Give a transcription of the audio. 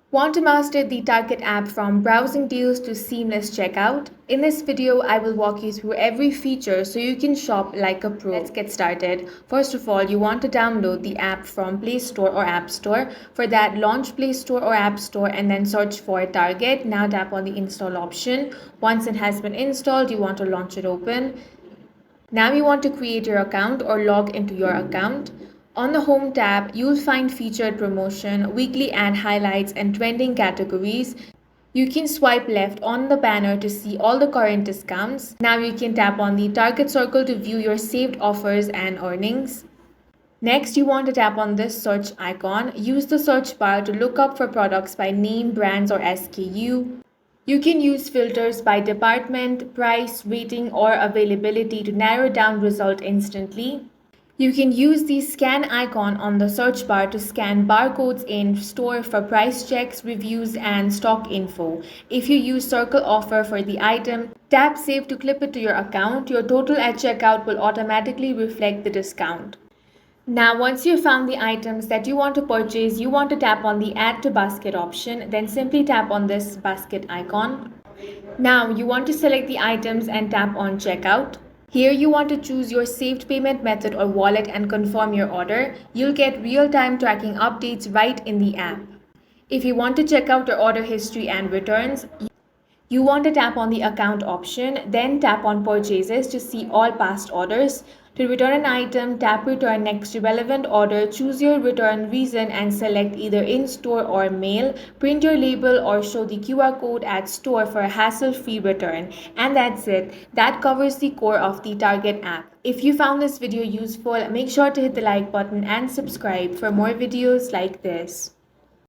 Want to master the Target app from browsing deals to seamless checkout? In this video, I will walk you through every feature so you can shop like a pro. Let's get started. First of all, you want to download the app from Play Store or App Store. For that, launch Play Store or App Store and then search for Target. Now tap on the install option. Once it has been installed, you want to launch it open. Now you want to create your account or log into your account. On the Home tab, you'll find featured promotion, weekly ad highlights, and trending categories. You can swipe left on the banner to see all the current discounts. Now you can tap on the target circle to view your saved offers and earnings. Next, you want to tap on this search icon. Use the search bar to look up for products by name, brands, or SKU. You can use filters by department, price, rating, or availability to narrow down result instantly. You can use the scan icon on the search bar to scan barcodes in store for price checks, reviews, and stock info. If you use circle offer for the item, tap save to clip it to your account. Your total at checkout will automatically reflect the discount. Now, once you've found the items that you want to purchase, you want to tap on the add to basket option, then simply tap on this basket icon. Now, you want to select the items and tap on checkout. Here you want to choose your saved payment method or wallet and confirm your order. You'll get real-time tracking updates right in the app. If you want to check out your order history and returns, you want to tap on the account option, then tap on purchases to see all past orders. To return an item, tap return next to relevant order, choose your return reason and select either in-store or mail, print your label or show the QR code at store for a hassle-free return. And that's it. That covers the core of the Target app. If you found this video useful, make sure to hit the like button and subscribe for more videos like this.